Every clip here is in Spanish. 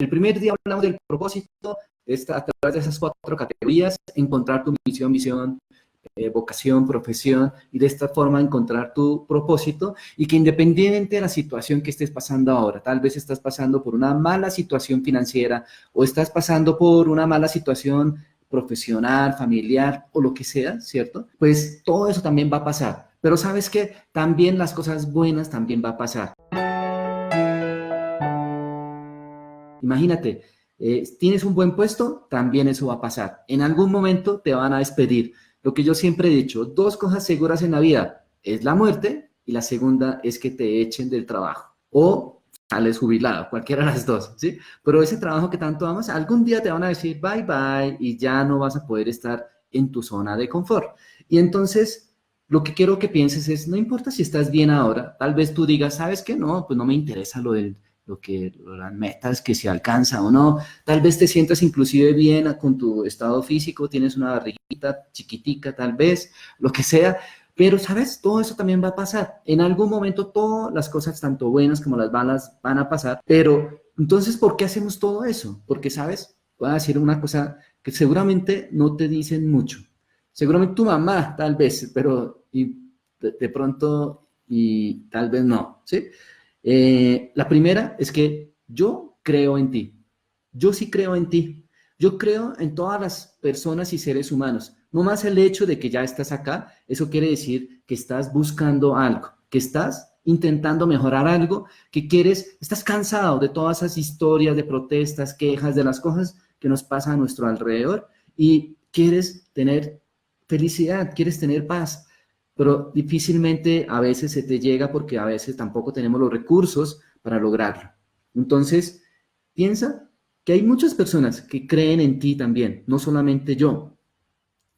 el primer día hablamos del propósito, a través de esas 4 categorías, encontrar tu misión, visión, vocación, profesión, y de esta forma encontrar tu propósito, y que independientemente de la situación que estés pasando ahora, tal vez estás pasando por una mala situación financiera, o estás pasando por una mala situación profesional, familiar, o lo que sea, ¿cierto? Pues todo eso también va a pasar. Pero ¿sabes qué? También las cosas buenas también va a pasar. Imagínate, tienes un buen puesto, también eso va a pasar. En algún momento te van a despedir. Lo que yo siempre he dicho, 2 cosas seguras en la vida, es la muerte y la segunda es que te echen del trabajo o sales jubilado, cualquiera de las dos, ¿sí? Pero ese trabajo que tanto amas, algún día te van a decir bye bye y ya no vas a poder estar en tu zona de confort. Y entonces, lo que quiero que pienses es, no importa si estás bien ahora, tal vez tú digas, ¿sabes qué? No, pues no me interesa las metas que se alcanza o no. Tal vez te sientas inclusive bien con tu estado físico, tienes una barriguita chiquitica tal vez, lo que sea, pero sabes, todo eso también va a pasar. En algún momento todas las cosas, tanto buenas como las malas, van a pasar, pero entonces, ¿por qué hacemos todo eso? Porque, sabes, voy a decir una cosa que seguramente no te dicen mucho. Seguramente tu mamá, tal vez, pero de pronto y tal vez no, ¿sí? La primera es que yo creo en ti. Yo sí creo en ti. Yo creo en todas las personas y seres humanos. No más el hecho de que ya estás acá, eso quiere decir que estás buscando algo, que estás intentando mejorar algo, que quieres, estás cansado de todas esas historias de protestas, quejas, de las cosas que nos pasan a nuestro alrededor y quieres tener felicidad, quieres tener paz, pero difícilmente a veces se te llega porque a veces tampoco tenemos los recursos para lograrlo. Entonces, piensa que hay muchas personas que creen en ti también, no solamente yo,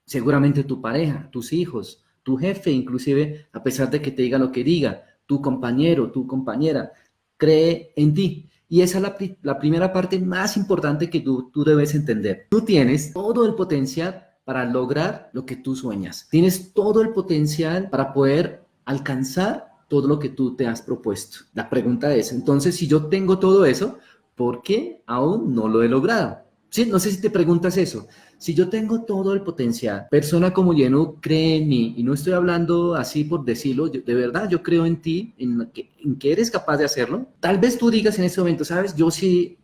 seguramente tu pareja, tus hijos, tu jefe, inclusive a pesar de que te diga lo que diga, tu compañero, tu compañera, cree en ti. Y esa es la primera parte más importante que tú debes entender. Tú tienes todo el potencial para lograr lo que tú sueñas. Tienes todo el potencial para poder alcanzar todo lo que tú te has propuesto. La pregunta es, entonces, si yo tengo todo eso, ¿por qué aún no lo he logrado? Sí, no sé si te preguntas eso. Si yo tengo todo el potencial, persona como Yenu cree en mí, y no estoy hablando así por decirlo, de verdad yo creo en ti, en que eres capaz de hacerlo. Tal vez tú digas en ese momento, sabes, yo sí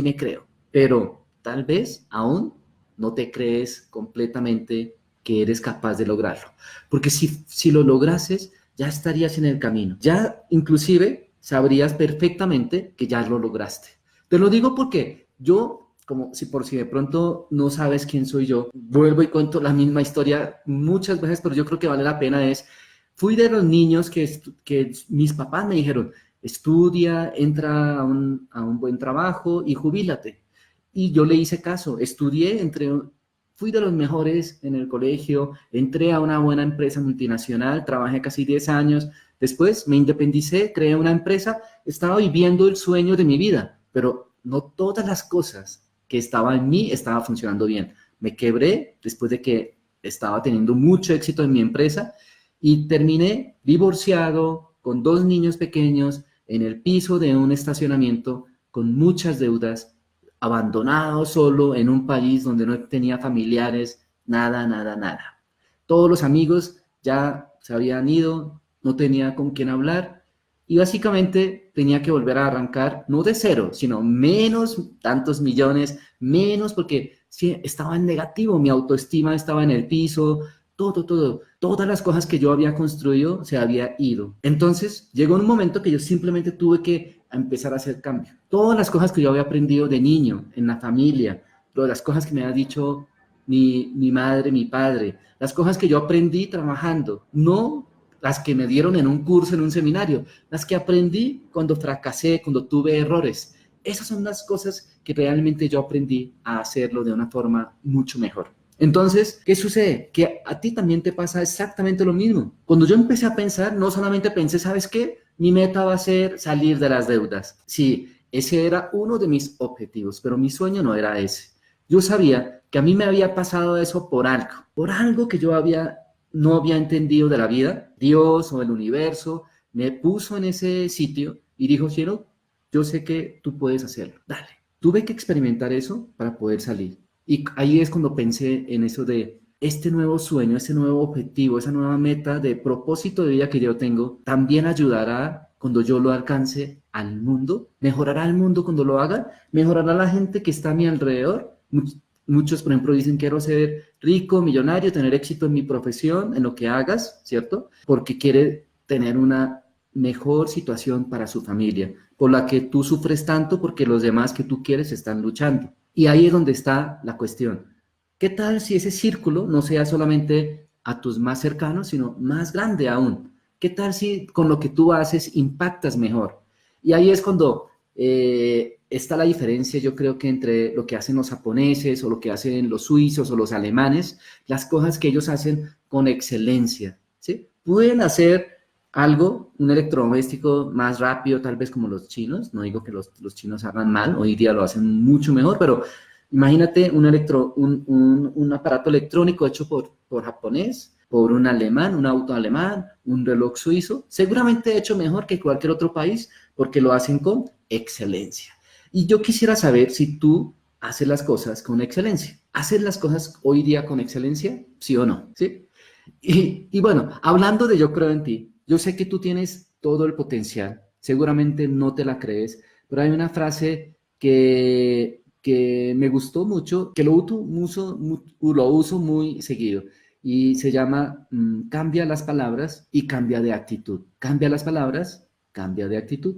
me creo, pero tal vez aún no te crees completamente que eres capaz de lograrlo. Porque si lo lograses, ya estarías en el camino. Ya inclusive sabrías perfectamente que ya lo lograste. Te lo digo porque yo, como si por si de pronto no sabes quién soy yo, vuelvo y cuento la misma historia muchas veces, pero yo creo que vale la pena fui de los niños que mis papás me dijeron, estudia, entra a un buen trabajo y jubílate. Y yo le hice caso, estudié, fui de los mejores en el colegio, entré a una buena empresa multinacional, trabajé casi 10 años, después me independicé, creé una empresa, estaba viviendo el sueño de mi vida, pero no todas las cosas que estaban en mí estaban funcionando bien. Me quebré después de que estaba teniendo mucho éxito en mi empresa y terminé divorciado, con 2 niños pequeños, en el piso de un estacionamiento, con muchas deudas, abandonado solo en un país donde no tenía familiares, nada, nada, nada. Todos los amigos ya se habían ido, no tenía con quién hablar y básicamente tenía que volver a arrancar, no de cero, sino menos tantos millones, menos porque sí, estaba en negativo, mi autoestima estaba en el piso, todas las cosas que yo había construido se había ido. Entonces llegó un momento que yo simplemente tuve que empezar a hacer cambio. Todas las cosas que yo había aprendido de niño, en la familia, todas las cosas que me ha dicho mi madre, mi padre, las cosas que yo aprendí trabajando, no las que me dieron en un curso, en un seminario, las que aprendí cuando fracasé, cuando tuve errores. Esas son las cosas que realmente yo aprendí a hacerlo de una forma mucho mejor. Entonces, ¿qué sucede? Que a ti también te pasa exactamente lo mismo. Cuando yo empecé a pensar, no solamente pensé, ¿sabes qué? Mi meta va a ser salir de las deudas. Sí, ese era uno de mis objetivos, pero mi sueño no era ese. Yo sabía que a mí me había pasado eso por algo que yo no había entendido de la vida. Dios o el universo me puso en ese sitio y dijo, Cielo, yo sé que tú puedes hacerlo, dale. tuve que experimentar eso para poder salir. Y ahí es cuando pensé en eso de este nuevo sueño, este nuevo objetivo, esa nueva meta de propósito de vida que yo tengo, también ayudará cuando yo lo alcance al mundo, mejorará el mundo cuando lo haga, mejorará la gente que está a mi alrededor. Muchos, por ejemplo, dicen quiero ser rico, millonario, tener éxito en mi profesión, en lo que hagas, ¿cierto? Porque quiere tener una mejor situación para su familia, por la que tú sufres tanto porque los demás que tú quieres están luchando. Y ahí es donde está la cuestión. ¿Qué tal si ese círculo no sea solamente a tus más cercanos, sino más grande aún? ¿Qué tal si con lo que tú haces impactas mejor? Y ahí es cuando está la diferencia, yo creo que entre lo que hacen los japoneses o lo que hacen los suizos o los alemanes, las cosas que ellos hacen con excelencia, ¿sí? Pueden hacer algo, un electrodoméstico más rápido, tal vez como los chinos, no digo que los chinos hagan mal, hoy día lo hacen mucho mejor, pero imagínate un aparato electrónico hecho por japonés, por un alemán, un auto alemán, un reloj suizo, seguramente hecho mejor que cualquier otro país porque lo hacen con excelencia. Y yo quisiera saber si tú haces las cosas con excelencia. ¿Haces las cosas hoy día con excelencia? ¿Sí o no? ¿Sí? Y bueno, hablando de yo creo en ti, yo sé que tú tienes todo el potencial, seguramente no te la crees, pero hay una frase que me gustó mucho, que lo uso muy seguido y se llama cambia las palabras y cambia de actitud. Cambia las palabras, cambia de actitud.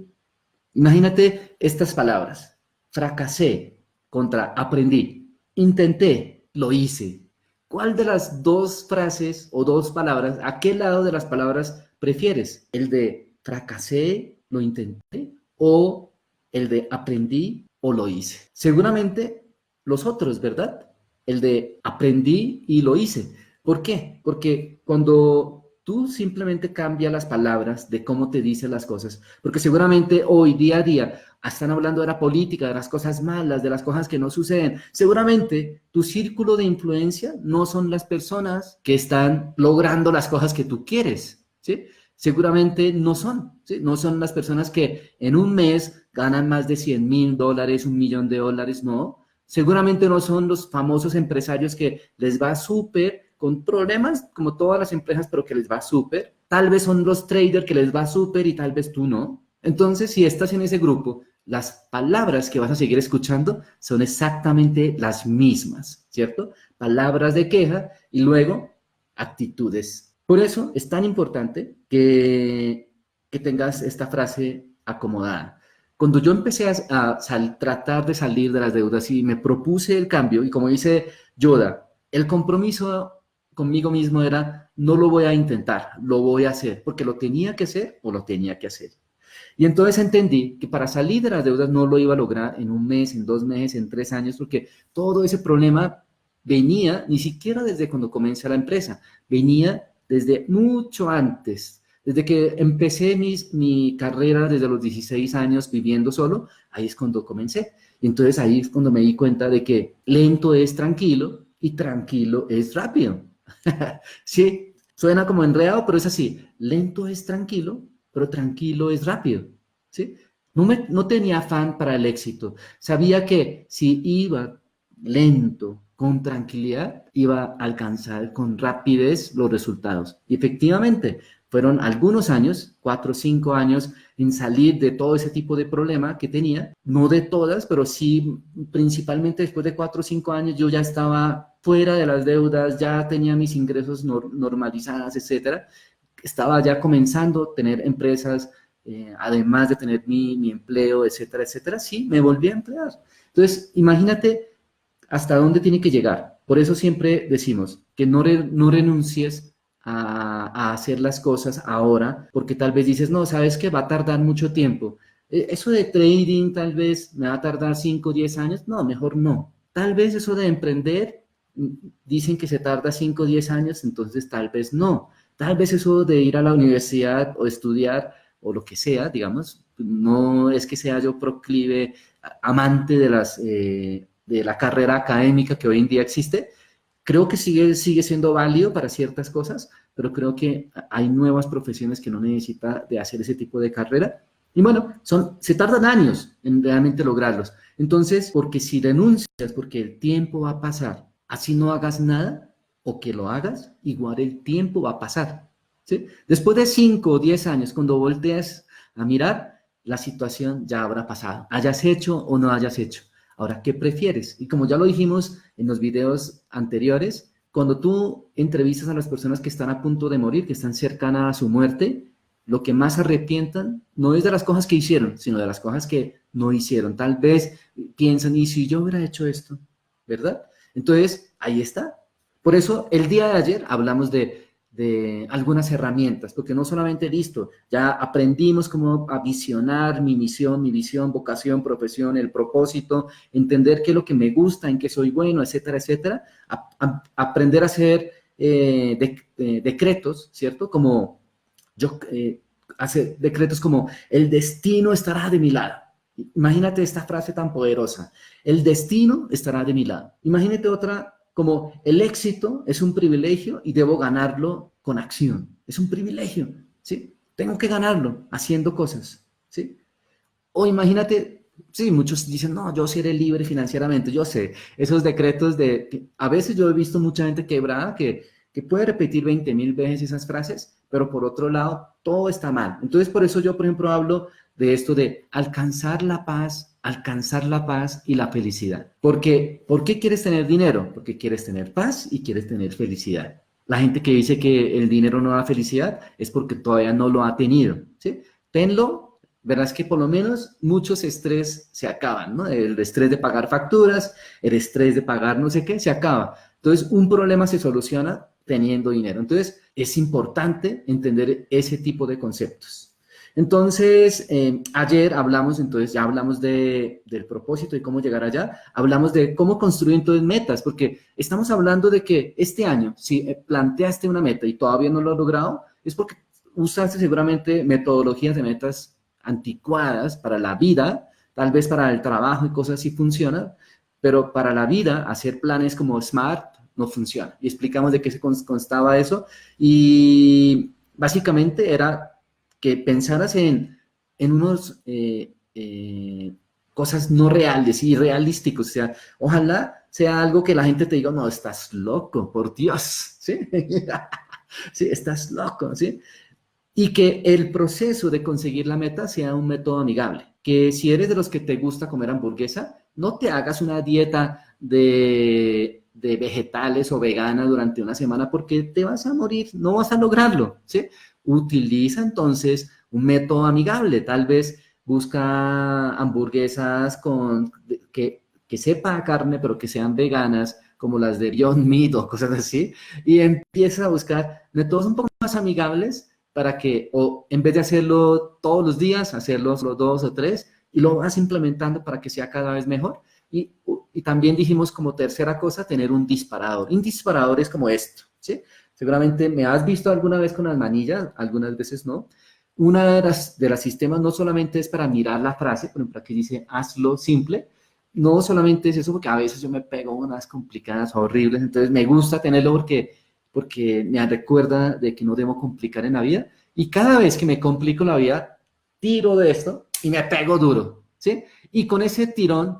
Imagínate estas palabras. Fracasé contra aprendí. Intenté, lo hice. ¿Cuál de las dos frases o dos palabras, a qué lado de las palabras prefieres? ¿El de fracasé, lo intenté? ¿O el de aprendí o lo hice? Seguramente los otros, ¿verdad? El de aprendí y lo hice. ¿Por qué? Porque cuando tú simplemente cambias las palabras de cómo te dicen las cosas, porque seguramente hoy, día a día, están hablando de la política, de las cosas malas, de las cosas que no suceden. Seguramente tu círculo de influencia no son las personas que están logrando las cosas que tú quieres, ¿sí? Seguramente no son, ¿sí? No son las personas que en un mes ganan más de $100,000, $1,000,000, no. Seguramente no son los famosos empresarios que les va súper con problemas como todas las empresas, pero que les va súper. Tal vez son los traders que les va súper y tal vez tú no. Entonces, si estás en ese grupo, las palabras que vas a seguir escuchando son exactamente las mismas, ¿cierto? Palabras de queja y luego actitudes. Por eso es tan importante que tengas esta frase acomodada. Cuando yo empecé tratar de salir de las deudas y me propuse el cambio, y como dice Yoda, el compromiso conmigo mismo era, no lo voy a intentar, lo voy a hacer, porque lo tenía que hacer o lo tenía que hacer. Y entonces entendí que para salir de las deudas no lo iba a lograr en un mes, en 2 meses, en 3 años, porque todo ese problema venía ni siquiera desde cuando comencé la empresa, venía desde mucho antes. Desde que empecé mi carrera desde los 16 años viviendo solo, ahí es cuando comencé. Y entonces ahí es cuando me di cuenta de que lento es tranquilo y tranquilo es rápido. Sí, suena como enredado, pero es así. Lento es tranquilo, pero tranquilo es rápido. ¿Sí? No tenía afán para el éxito. Sabía que si iba lento, con tranquilidad, iba a alcanzar con rapidez los resultados. Y efectivamente, fueron algunos años, 4 o 5 años, en salir de todo ese tipo de problema que tenía. No de todas, pero sí, principalmente después de 4 o 5 años, yo ya estaba fuera de las deudas, ya tenía mis ingresos normalizadas, etcétera. Estaba ya comenzando a tener empresas, además de tener mi empleo, etcétera, etcétera. Sí, me volví a emplear. Entonces, imagínate hasta dónde tiene que llegar. Por eso siempre decimos que no renuncies a hacer las cosas ahora, porque tal vez dices, no, sabes que va a tardar mucho tiempo. Eso de trading tal vez me va a tardar 5 o 10 años. No, mejor no. Tal vez eso de emprender, dicen que se tarda 5 o 10 años, entonces tal vez no. Tal vez eso de ir a la universidad o estudiar o lo que sea, digamos, no es que sea yo proclive, amante de la carrera académica que hoy en día existe. Creo que sigue siendo válido para ciertas cosas, pero creo que hay nuevas profesiones que no necesita de hacer ese tipo de carrera. Y bueno, se tardan años en realmente lograrlos. Entonces, porque si renuncias, porque el tiempo va a pasar, así no hagas nada, o que lo hagas, igual el tiempo va a pasar, ¿sí? Después de 5 o 10 años, cuando volteas a mirar, la situación ya habrá pasado, hayas hecho o no hayas hecho. Ahora, ¿qué prefieres? Y como ya lo dijimos en los videos anteriores, cuando tú entrevistas a las personas que están a punto de morir, que están cercanas a su muerte, lo que más se arrepientan no es de las cosas que hicieron, sino de las cosas que no hicieron. Tal vez piensan, ¿y si yo hubiera hecho esto? ¿Verdad? Entonces, ahí está. Por eso, el día de ayer hablamos de algunas herramientas, porque no solamente listo, ya aprendimos cómo a visionar mi misión, mi visión, vocación, profesión, el propósito, entender qué es lo que me gusta, en qué soy bueno, etcétera, etcétera. Aprender a hacer decretos, ¿cierto? Como yo hace decretos como el destino estará de mi lado. Imagínate esta frase tan poderosa. El destino estará de mi lado. Imagínate otra como el éxito es un privilegio y debo ganarlo con acción. Es un privilegio, ¿sí? Tengo que ganarlo haciendo cosas, ¿sí? O imagínate, sí, muchos dicen, no, yo seré libre financieramente. Yo sé, esos decretos a veces yo he visto mucha gente quebrada que puede repetir 20.000 veces esas frases, pero por otro lado, todo está mal. Entonces, por eso yo, por ejemplo, hablo de esto de alcanzar la paz y la felicidad. Porque, ¿por qué quieres tener dinero? Porque quieres tener paz y quieres tener felicidad. La gente que dice que el dinero no da felicidad es porque todavía no lo ha tenido, ¿sí? Tenlo, verás que por lo menos muchos estrés se acaban, ¿no? El estrés de pagar facturas, el estrés de pagar no sé qué, se acaba. Entonces, un problema se soluciona teniendo dinero. Entonces, es importante entender ese tipo de conceptos. Entonces, ayer hablamos, entonces ya hablamos del propósito y cómo llegar allá, hablamos de cómo construir entonces metas, porque estamos hablando de que este año, si planteaste una meta y todavía no lo has logrado, es porque usaste seguramente metodologías de metas anticuadas para la vida, tal vez para el trabajo y cosas así funcionan, pero para la vida hacer planes como SMART no funciona. Y explicamos de qué se constaba eso y básicamente era que pensaras en unos cosas no reales y realísticos, o sea, ojalá sea algo que la gente te diga, no, estás loco, por Dios, ¿sí? Sí, estás loco, ¿sí? Y que el proceso de conseguir la meta sea un método amigable. Que si eres de los que te gusta comer hamburguesa, no te hagas una dieta de vegetales o vegana durante una semana porque te vas a morir, no vas a lograrlo, ¿sí? Utiliza entonces un método amigable, tal vez busca hamburguesas que sepa a carne pero que sean veganas, como las de Beyond Meat o cosas así, y empieza a buscar métodos un poco más amigables para que, o en vez de hacerlo todos los días, hacerlo los 2 o 3, y lo vas implementando para que sea cada vez mejor. Y también dijimos como tercera cosa, tener un disparador. Un disparador es como esto, ¿sí? Seguramente me has visto alguna vez con las manillas, algunas veces no. Una de las sistemas no solamente es para mirar la frase, por ejemplo, aquí dice hazlo simple, no solamente es eso, porque a veces yo me pego unas complicadas horribles, entonces me gusta tenerlo porque me recuerda de que no debo complicar en la vida, y cada vez que me complico la vida, tiro de esto y me pego duro, ¿sí? Y con ese tirón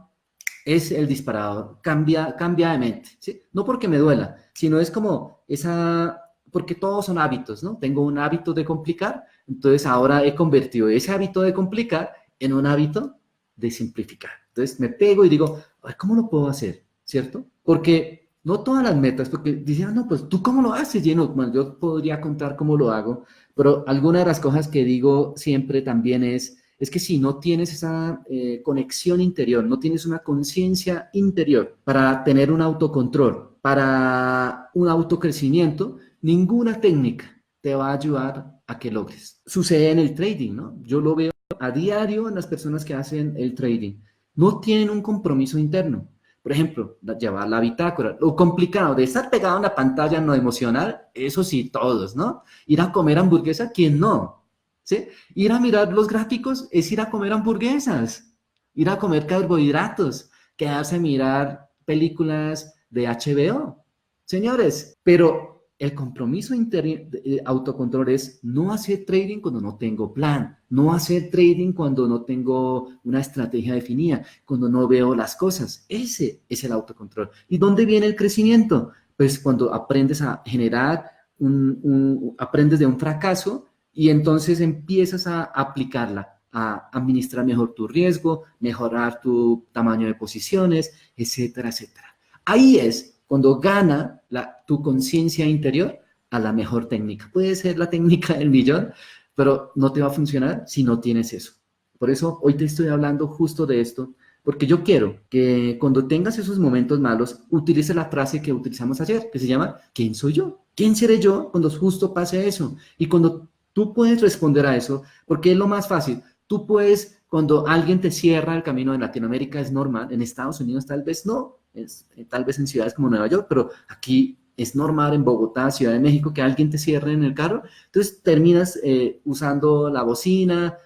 es el disparador, cambia de mente, ¿sí? No porque me duela, sino es como porque todos son hábitos, ¿no? Tengo un hábito de complicar, entonces ahora he convertido ese hábito de complicar en un hábito de simplificar. Entonces me pego y digo, a ver, ¿cómo lo puedo hacer? ¿Cierto? Porque no todas las metas, porque dicen, no, pues tú cómo lo haces, Lleno. Bueno, yo podría contar cómo lo hago, pero alguna de las cosas que digo siempre también es que si no tienes esa conexión interior, no tienes una conciencia interior para tener un autocontrol, para un autocrecimiento, ninguna técnica te va a ayudar a que logres. Sucede en el trading, ¿no? Yo lo veo a diario en las personas que hacen el trading. No tienen un compromiso interno. Por ejemplo, llevar la bitácora. Lo complicado de estar pegado en la pantalla no emocional, eso sí, todos, ¿no? Ir a comer hamburguesa, ¿quién no? ¿Sí? Ir a mirar los gráficos es ir a comer hamburguesas, ir a comer carbohidratos, quedarse a mirar películas de HBO. Señores, pero el compromiso autocontrol es no hacer trading cuando no tengo plan, no hacer trading cuando no tengo una estrategia definida, cuando no veo las cosas. Ese es el autocontrol. ¿Y dónde viene el crecimiento? Pues cuando aprendes a generar, aprendes de un fracaso y entonces empiezas a aplicarla, a administrar mejor tu riesgo, mejorar tu tamaño de posiciones, etcétera, etcétera. Ahí es cuando gana tu conciencia interior a la mejor técnica. Puede ser la técnica del millón, pero no te va a funcionar si no tienes eso. Por eso hoy te estoy hablando justo de esto, porque yo quiero que cuando tengas esos momentos malos, utilices la frase que utilizamos ayer, que se llama ¿quién soy yo? ¿Quién seré yo cuando justo pase eso? Y cuando tú puedes responder a eso, porque es lo más fácil. Tú puedes, cuando alguien te cierra el camino en Latinoamérica es normal, en Estados Unidos tal vez no, tal vez en ciudades como Nueva York, pero aquí es normal en Bogotá, Ciudad de México, que alguien te cierre en el carro. Entonces terminas usando la bocina,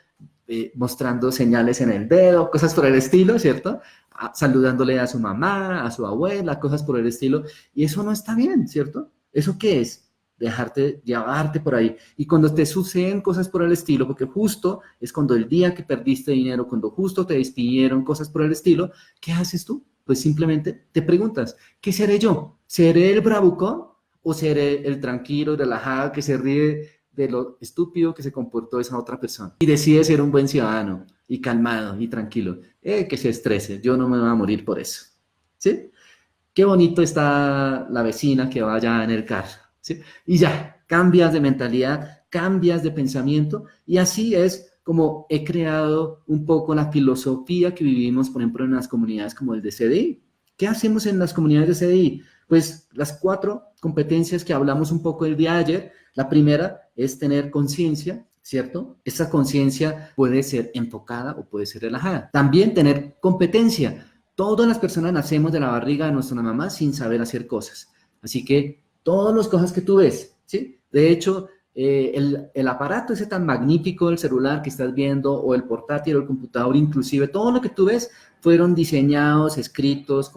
mostrando señales en el dedo, cosas por el estilo, ¿cierto? Saludándole a su mamá, a su abuela, cosas por el estilo. Y eso no está bien, ¿cierto? ¿Eso qué es? Dejarte llevarte por ahí. Y cuando te suceden cosas por el estilo, porque justo es cuando el día que perdiste dinero, cuando justo te despidieron, cosas por el estilo, ¿qué haces tú? Pues simplemente te preguntas, ¿qué seré yo? ¿Seré el bravucón o seré el tranquilo, relajado, que se ríe de lo estúpido que se comportó esa otra persona? Y decide ser un buen ciudadano y calmado y tranquilo. Que se estrese, yo no me voy a morir por eso. ¿Sí? Qué bonito está la vecina que vaya en el carro. ¿Sí? Y ya, cambias de mentalidad, cambias de pensamiento y así es como he creado un poco la filosofía que vivimos, por ejemplo, en las comunidades como el de CDI. ¿Qué hacemos en las comunidades de CDI? Pues las 4 competencias que hablamos un poco el día de ayer. La primera es tener conciencia, ¿cierto? Esa conciencia puede ser enfocada o puede ser relajada. También tener competencia. Todas las personas nacemos de la barriga de nuestra mamá sin saber hacer cosas. Así que todas las cosas que tú ves, ¿sí? De hecho, el aparato ese tan magnífico, el celular que estás viendo, o el portátil o el computador, inclusive, todo lo que tú ves fueron diseñados, escritos,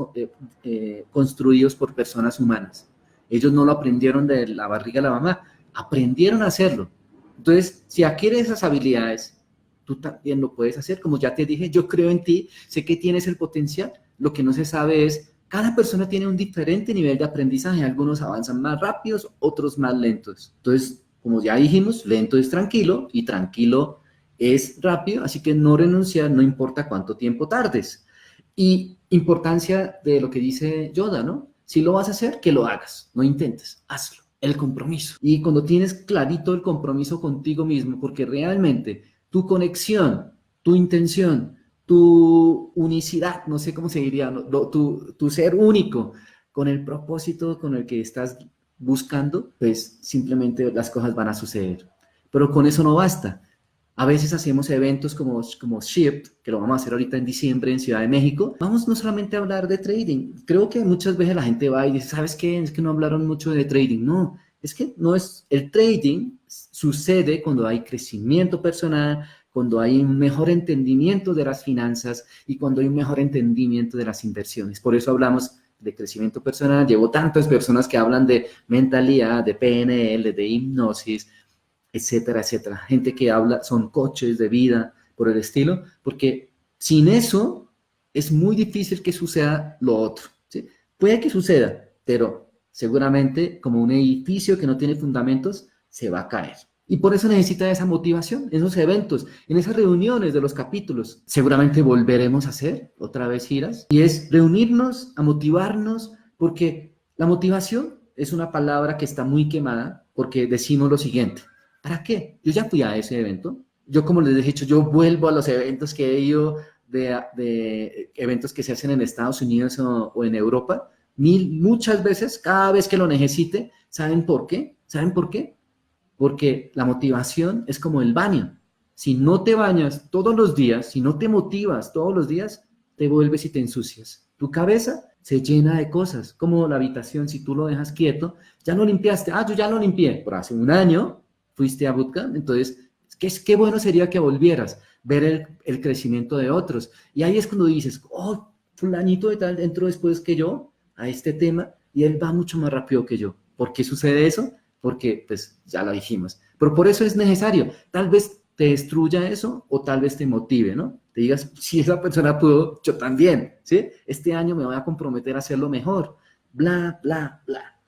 construidos por personas humanas. Ellos no lo aprendieron de la barriga de la mamá, aprendieron a hacerlo. Entonces, si adquieres esas habilidades, tú también lo puedes hacer. Como ya te dije, yo creo en ti, sé que tienes el potencial. Lo que no se sabe es, cada persona tiene un diferente nivel de aprendizaje. Algunos avanzan más rápidos, otros más lentos. Entonces, como ya dijimos, lento es tranquilo y tranquilo es rápido, así que no renunciar, no importa cuánto tiempo tardes. Y importancia de lo que dice Yoda, ¿no? Si lo vas a hacer, que lo hagas, no intentes, hazlo. El compromiso. Y cuando tienes clarito el compromiso contigo mismo, porque realmente tu conexión, tu intención, tu unicidad, no sé cómo se diría, ¿no? tu ser único con el propósito con el que estás buscando, pues simplemente las cosas van a suceder. Pero con eso no basta. A veces hacemos eventos como Shift, que lo vamos a hacer ahorita en diciembre en Ciudad de México. Vamos no solamente a hablar de trading. Creo que muchas veces la gente va y dice, ¿sabes qué? Es que no hablaron mucho de trading. No, es que no es... El trading sucede cuando hay crecimiento personal, cuando hay un mejor entendimiento de las finanzas y cuando hay un mejor entendimiento de las inversiones. Por eso hablamos de crecimiento personal. Llevo tantas personas que hablan de mentalidad, de PNL, de hipnosis, etcétera, etcétera. Gente que habla, son coaches de vida por el estilo, porque sin eso es muy difícil que suceda lo otro. ¿Sí? Puede que suceda, pero seguramente como un edificio que no tiene fundamentos, se va a caer. Y por eso necesita esa motivación, esos eventos, en esas reuniones de los capítulos. Seguramente volveremos a hacer otra vez giras. Y es reunirnos, a motivarnos, porque la motivación es una palabra que está muy quemada, porque decimos lo siguiente: ¿para qué? Yo ya fui a ese evento. Yo, como les he dicho, yo vuelvo a los eventos que he ido, de eventos que se hacen en Estados Unidos o en Europa, muchas veces, cada vez que lo necesite. ¿Saben por qué? ¿Saben por qué? Porque la motivación es como el baño. Si no te bañas todos los días, si no te motivas todos los días, te vuelves y te ensucias. Tu cabeza se llena de cosas, como la habitación. Si tú lo dejas quieto, ya lo limpiaste. Yo ya lo limpié, por hace un año fuiste a bootcamp, entonces qué bueno sería que volvieras, ver el crecimiento de otros. Y ahí es cuando dices, fulanito de tal entró después que yo a este tema y él va mucho más rápido que yo. ¿Por qué sucede eso? Porque, pues, ya lo dijimos. Pero por eso es necesario. Tal vez te destruya eso o tal vez te motive, ¿no? Te digas, si esa persona pudo, yo también, ¿sí? Este año me voy a comprometer a hacerlo mejor, bla, bla, bla.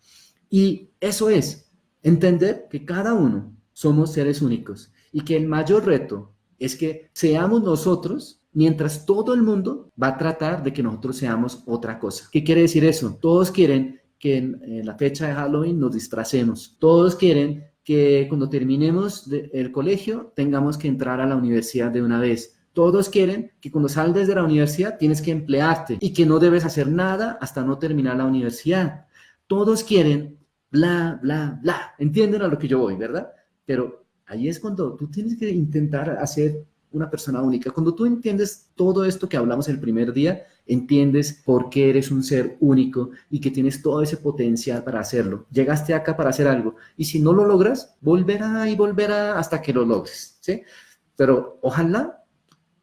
Y eso es, entender que cada uno somos seres únicos y que el mayor reto es que seamos nosotros mientras todo el mundo va a tratar de que nosotros seamos otra cosa. ¿Qué quiere decir eso? Todos quieren que en la fecha de Halloween nos disfracemos. Todos quieren que cuando terminemos el colegio tengamos que entrar a la universidad de una vez. Todos quieren que cuando salgas de la universidad tienes que emplearte y que no debes hacer nada hasta no terminar la universidad. Todos quieren bla, bla, bla. ¿Entienden a lo que yo voy, verdad? Pero ahí es cuando tú tienes que intentar hacer una persona única. Cuando tú entiendes todo esto que hablamos el primer día, entiendes por qué eres un ser único y que tienes todo ese potencial para hacerlo. Llegaste acá para hacer algo y si no lo logras, volverá y volverá hasta que lo logres, ¿sí? Pero ojalá,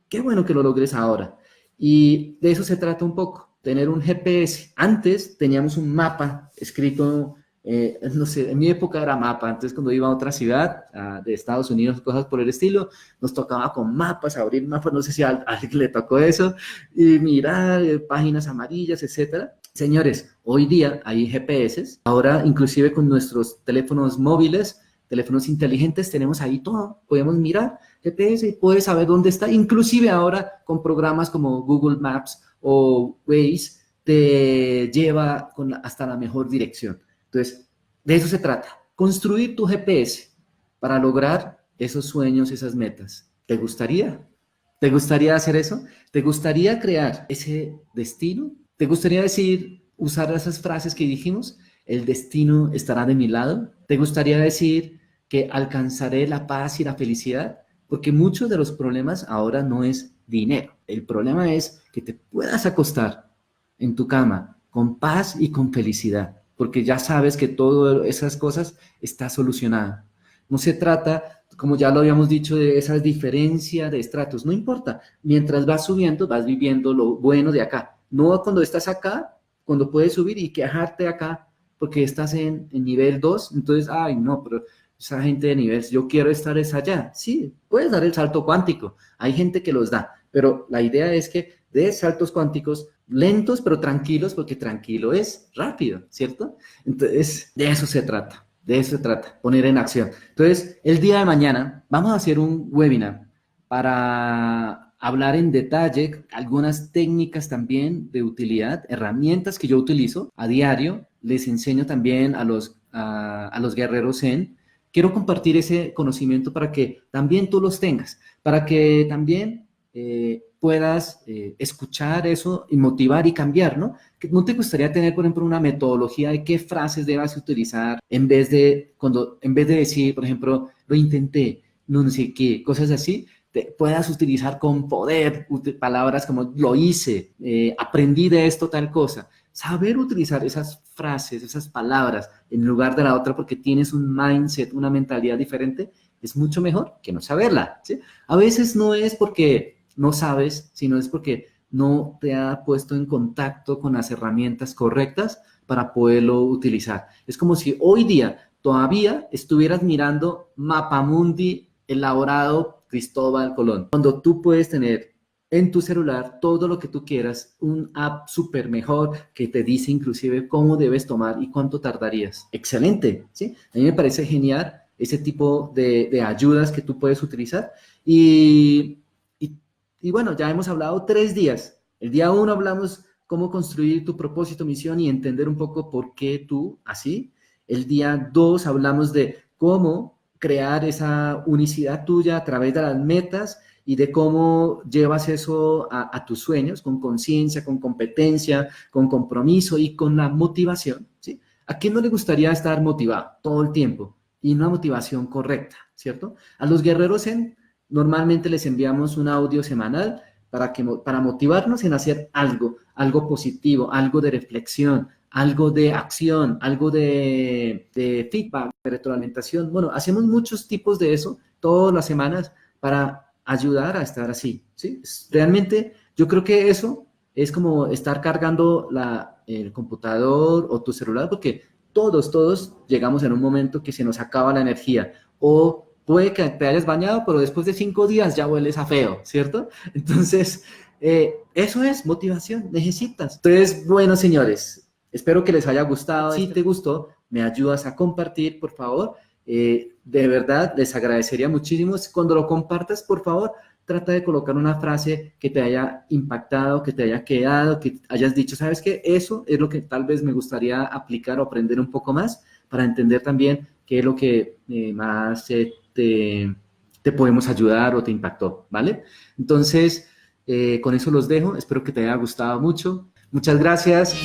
qué bueno que lo logres ahora. Y de eso se trata un poco, tener un GPS. Antes teníamos un mapa escrito, no sé, en mi época era mapa. Antes cuando iba a otra ciudad de Estados Unidos, cosas por el estilo, nos tocaba con mapas, abrir mapas, no sé si a alguien le tocó eso, y mirar páginas amarillas, etcétera. Señores, hoy día hay GPS. Ahora, inclusive con nuestros teléfonos móviles, teléfonos inteligentes, tenemos ahí todo. Podemos mirar GPS y puedes saber dónde está. Inclusive ahora con programas como Google Maps o Waze, te lleva hasta la mejor dirección. Entonces, de eso se trata. Construir tu GPS para lograr esos sueños, esas metas. ¿Te gustaría? ¿Te gustaría hacer eso? ¿Te gustaría crear ese destino? ¿Te gustaría usar esas frases que dijimos? El destino estará de mi lado. ¿Te gustaría decir que alcanzaré la paz y la felicidad? Porque muchos de los problemas ahora no es dinero. El problema es que te puedas acostar en tu cama con paz y con felicidad, porque ya sabes que todas esas cosas está solucionada. No se trata, como ya lo habíamos dicho, de esa diferencia de estratos. No importa. Mientras vas subiendo, vas viviendo lo bueno de acá. No cuando estás acá, cuando puedes subir y quejarte acá porque estás en nivel 2, entonces, ay, no, pero esa gente de nivel, yo quiero estar es allá. Sí, puedes dar el salto cuántico. Hay gente que los da, pero la idea es que des saltos cuánticos lentos, pero tranquilos, porque tranquilo es rápido, ¿cierto? Entonces, de eso se trata. De eso se trata, poner en acción. Entonces, el día de mañana vamos a hacer un webinar para hablar en detalle algunas técnicas también de utilidad, herramientas que yo utilizo a diario. Les enseño también a los guerreros Zen. Quiero compartir ese conocimiento para que también tú los tengas, para que también puedas escuchar eso y motivar y cambiar, ¿no? ¿No te gustaría tener, por ejemplo, una metodología de qué frases debas utilizar en vez de decir, por ejemplo, lo intenté, no sé qué, cosas así, puedas utilizar con poder palabras como lo hice, aprendí de esto tal cosa? Saber utilizar esas frases, esas palabras en lugar de la otra porque tienes un mindset, una mentalidad diferente, es mucho mejor que no saberla, ¿sí? A veces no es porque no sabes, sino es porque no te ha puesto en contacto con las herramientas correctas para poderlo utilizar. Es como si hoy día todavía estuvieras mirando Mapamundi elaborado Cristóbal Colón, cuando tú puedes tener en tu celular todo lo que tú quieras, un app súper mejor que te dice inclusive cómo debes tomar y cuánto tardarías. Excelente, ¿sí? A mí me parece genial ese tipo de ayudas que tú puedes utilizar y y bueno, ya hemos hablado 3 días. El día 1 hablamos cómo construir tu propósito, misión y entender un poco por qué tú así. El día 2 hablamos de cómo crear esa unicidad tuya a través de las metas y de cómo llevas eso a tus sueños con conciencia, con competencia, con compromiso y con la motivación, ¿sí? ¿A quién no le gustaría estar motivado todo el tiempo y una motivación correcta, ¿cierto? A los guerreros normalmente les enviamos un audio semanal para motivarnos en hacer algo positivo, algo de reflexión, algo de acción, algo de feedback, de retroalimentación. Bueno, hacemos muchos tipos de eso todas las semanas para ayudar a estar así, ¿sí? Realmente yo creo que eso es como estar cargando el computador o tu celular, porque todos llegamos en un momento que se nos acaba la energía, o puede que te hayas bañado, pero después de 5 días ya hueles a feo, ¿cierto? Entonces, eso es motivación, necesitas. Entonces, bueno, señores, espero que les haya gustado. Si te gustó, me ayudas a compartir, por favor. De verdad, les agradecería muchísimo. Cuando lo compartas, por favor, trata de colocar una frase que te haya impactado, que te haya quedado, que hayas dicho, ¿sabes qué? Eso es lo que tal vez me gustaría aplicar o aprender un poco más para entender también qué es lo que más te podemos ayudar o te impactó, ¿vale? Entonces, con eso los dejo. Espero que te haya gustado mucho. Muchas gracias.